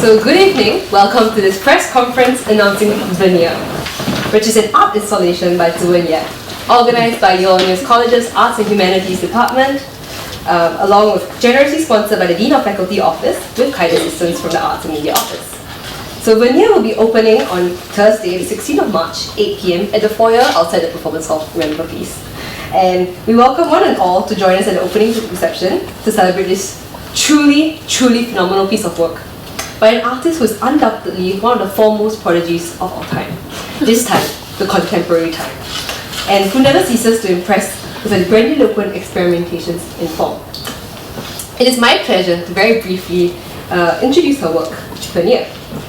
So good evening, welcome to this press conference announcing Veneer, which is an art installation by Zhiwen Yap, organised by Yale-NUS College's Arts and Humanities Department, along with generously sponsored by the Dean of Faculty Office with kind assistance from the Arts and Media Office. So Veneer will be opening on Thursday, the 16th of March, 8 p.m. at the Foyer outside the Performance Hall, remember please. And we welcome one and all to join us at the opening reception to celebrate this truly phenomenal piece of work by an artist who is undoubtedly one of the foremost prodigies of our time, this time, the contemporary time, and who never ceases to impress with her grandiloquent experimentations in form. It is my pleasure to very briefly introduce her work, Veneer.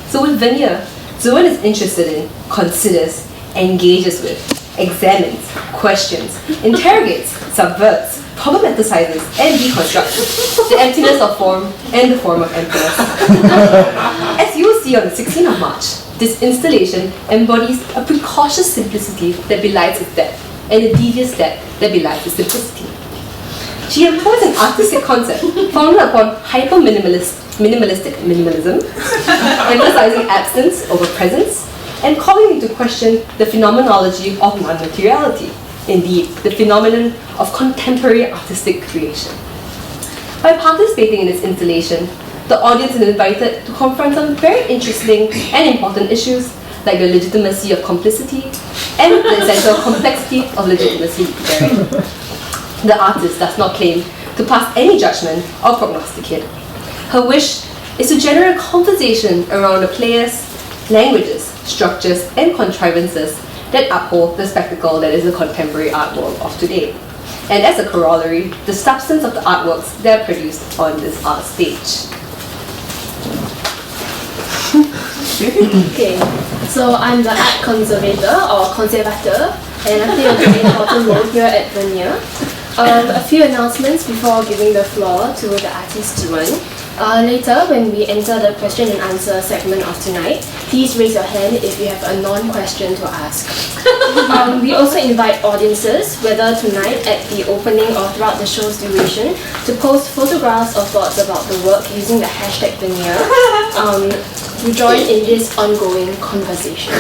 So with Veneer, Zhiwen is interested in, considers, engages with, examines, questions, interrogates, subverts, problematisizes, and deconstructs the emptiness of form and the form of emptiness. As you will see on the 16th of March, this installation embodies a precocious simplicity that belies its depth, and a devious depth that belies its simplicity. She employs an artistic concept founded upon hyperminimalist minimalism, emphasizing absence over presence, and calling into question the phenomenology of non-materiality, indeed, the phenomenon of contemporary artistic creation. By participating in this installation, the audience is invited to confront some very interesting and important issues like the legitimacy of complicity and the essential complexity of legitimacy therein. The artist does not claim to pass any judgment or prognosticate. Her wish is to generate a conversation around the players, languages, structures, and contrivances that uphold the spectacle that is the contemporary art world of today. And as a corollary, the substance of the artworks that are produced on this art stage. Okay, so I'm the art conservator or conservator, and I play a very important role here at Veneer. A few announcements before giving the floor to the artist Zhiwen. Later, when we enter the question and answer segment of tonight, please raise your hand if you have a non-question to ask. We also invite audiences, whether tonight at the opening or throughout the show's duration, to post photographs or thoughts about the work using the hashtag Veneer to join in this ongoing conversation.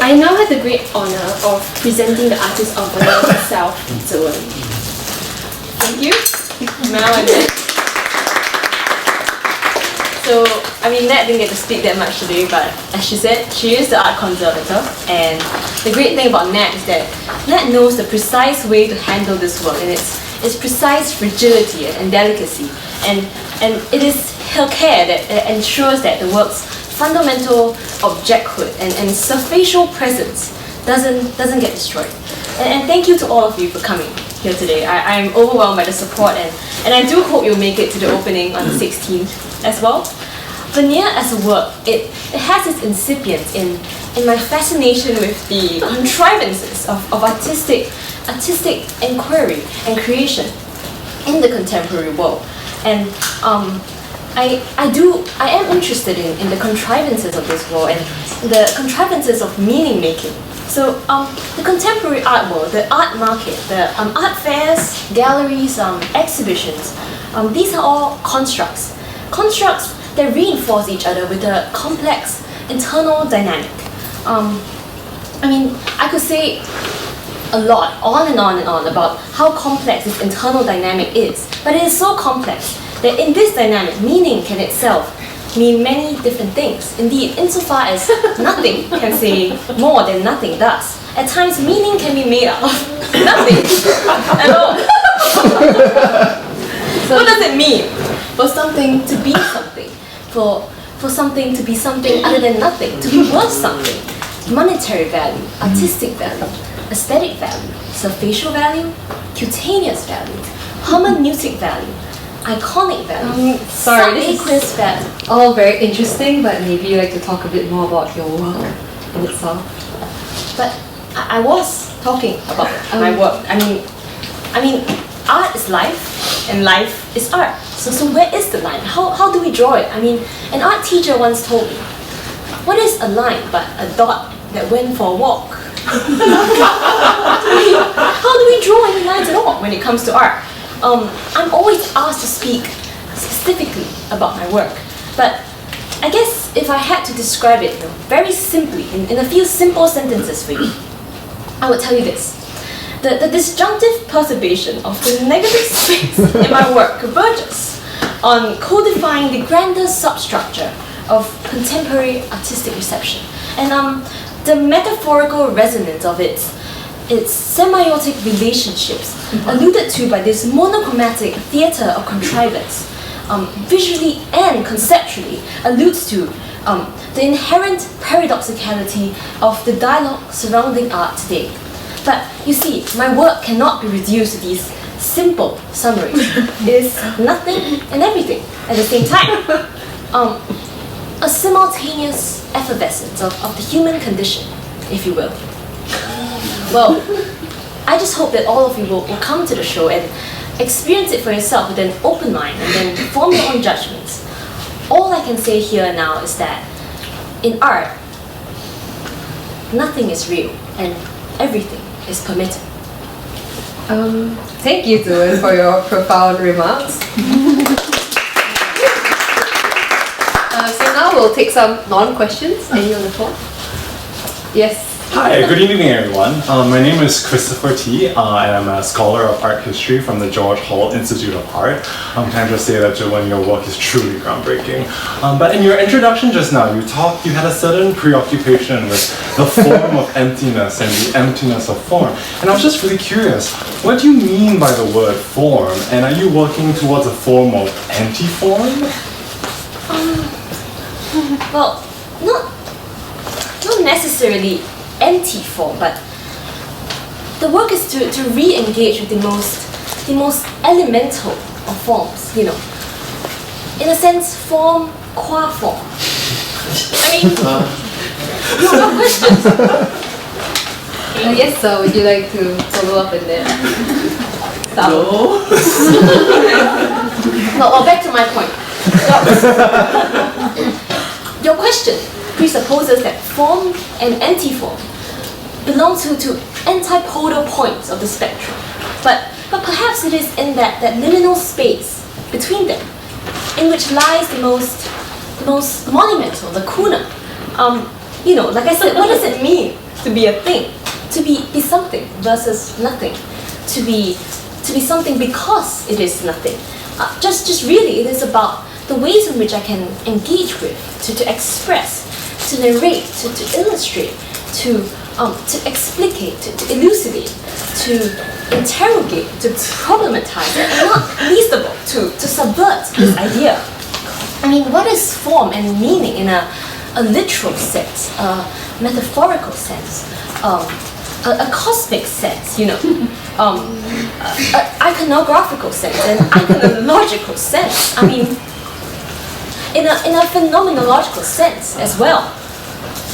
I now have the great honour of presenting the artist of Veneer herself, Zhiwen. Thank you, Mel and Nat. So, Nat didn't get to speak that much today, but as she said, she is the art conservator, and the great thing about Nat is that Nat knows the precise way to handle this work, and its precise fragility and delicacy, and it is her care that ensures that the work's fundamental objecthood and surfacial presence doesn't get destroyed. And thank you to all of you for coming here today. I'm overwhelmed by the support, and I do hope you'll make it to the opening on the 16th as well. Veneer as a work, it has its incipience in my fascination with the contrivances of artistic inquiry and creation in the contemporary world. And I am interested in the contrivances of this world and the contrivances of meaning making. So the contemporary art world, the art market, the art fairs, galleries, exhibitions, these are all constructs that reinforce each other with a complex internal dynamic. I could say a lot, on and on about how complex this internal dynamic is, but it is so complex that in this dynamic, meaning can itself mean many different things. Indeed, insofar as nothing can say more than nothing does. At times, meaning can be made out of nothing at all. So what does it mean for something to be something? For something to be something other than nothing, to be worth something? Monetary value, artistic value, aesthetic value, surfacial value, cutaneous value, hermeneutic value, iconic value, subaqueous value. All very interesting, but maybe you'd like to talk a bit more about your work in itself. But I was talking about my work. Art is life, and life is art. So where is the line? How do we draw it? An art teacher once told me, what is a line but a dot that went for a walk? How do we draw any lines at all when it comes to art? I'm always asked to speak specifically about my work, but I guess if I had to describe it very simply, in a few simple sentences for you, I would tell you this. The disjunctive perturbation of the negative space in my work converges on codifying the grander substructure of contemporary artistic reception. And the metaphorical resonance of its semiotic relationships alluded to by this monochromatic theatre of contrivance, visually and conceptually alludes to the inherent paradoxicality of the dialogue surrounding art today. But you see, my work cannot be reduced to these simple summaries. It is nothing and everything at the same time. A simultaneous effervescence of the human condition, if you will. Well, I just hope that all of you will come to the show and experience it for yourself with an open mind and then form your own judgments. All I can say here now is that in art, nothing is real and everything is permitted. Thank you, Zhiwen, for your profound remarks. So now we'll take some non-questions. Any on the floor? Yes. Hi, good evening everyone. My name is Christopher T. And I'm a scholar of art history from the George Hall Institute of Art. Can I just say that, Zhiwen, your work is truly groundbreaking. But in your introduction just now, you had a certain preoccupation with the form of emptiness and the emptiness of form. And I was just really curious, what do you mean by the word form? And are you working towards a form of anti-form? Well, not necessarily anti-form, but the work is to re-engage with the most elemental of forms, you know. In a sense, form qua form. I mean, your questions. Yes, sir, would you like to follow up in that? No. No, back to my point. Your question presupposes that form and anti-form belong to antipodal points of the spectrum. But perhaps it is in that liminal space between them in which lies the most monumental, the kuna. You know, like I said, what does it mean to be a thing? To be something versus nothing. To be something because it is nothing. Just really, it is about the ways in which I can engage with, to express, to narrate, to illustrate, to explicate, to elucidate, to interrogate, to problematize, and not least of all, to subvert this idea. I mean, what is form and meaning in a literal sense, a metaphorical sense, a cosmic sense, you know, an iconographical sense, an iconological sense. I mean, in a phenomenological sense as well.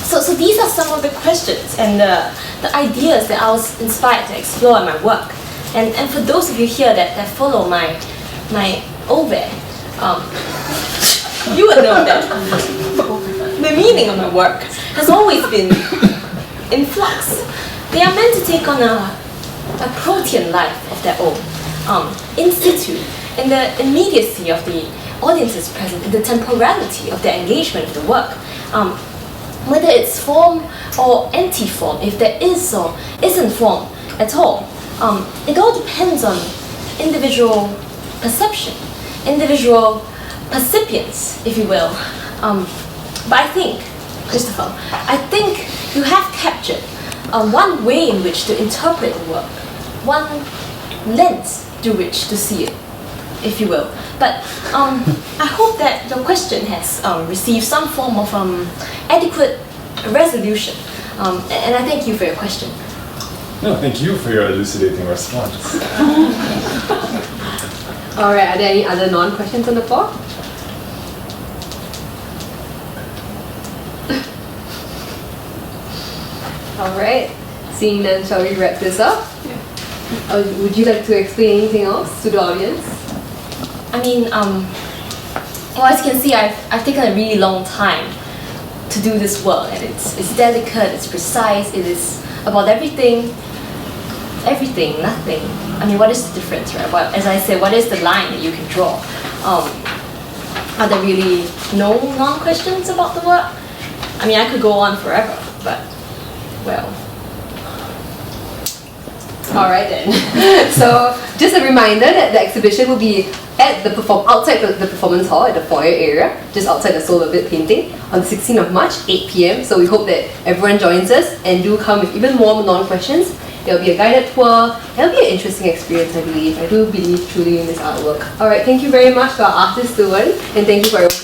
So these are some of the questions and the ideas that I was inspired to explore in my work. And for those of you here that follow my OVE, you would know that the meaning of my work has always been in flux. They are meant to take on a protean life of their own, in situ, in the immediacy of the audiences present, in the temporality of their engagement with the work. Whether it's form or anti-form, if there is or isn't form at all, it all depends on individual perception, individual percipience, if you will. But I think, Christopher, you have captured one way in which to interpret the work, one lens through which to see it, if you will. But I hope that your question has received some form of adequate resolution. And I thank you for your question. No, thank you for your elucidating response. All right, are there any other non-questions on the floor? All right, seeing none, shall we wrap this up? Yeah. Would you like to explain anything else to the audience? I mean, well, as you can see, I've taken a really long time to do this work, and it's delicate, it's precise, it is about everything, nothing. I mean, what is the difference, right? Well, as I said, what is the line that you can draw? are there really no non-questions about the work? I mean, I could go on forever, but, well. Alright then. So just a reminder that the exhibition will be at outside the performance hall at the foyer area, just outside the Soul of It painting, on the 16th of March, 8 p.m. So we hope that everyone joins us and do come with even more non-questions. There will be a guided tour. It'll be an interesting experience, I believe. I do believe truly in this artwork. Alright, thank you very much to our artist, Zhiwen, and thank you for everyone.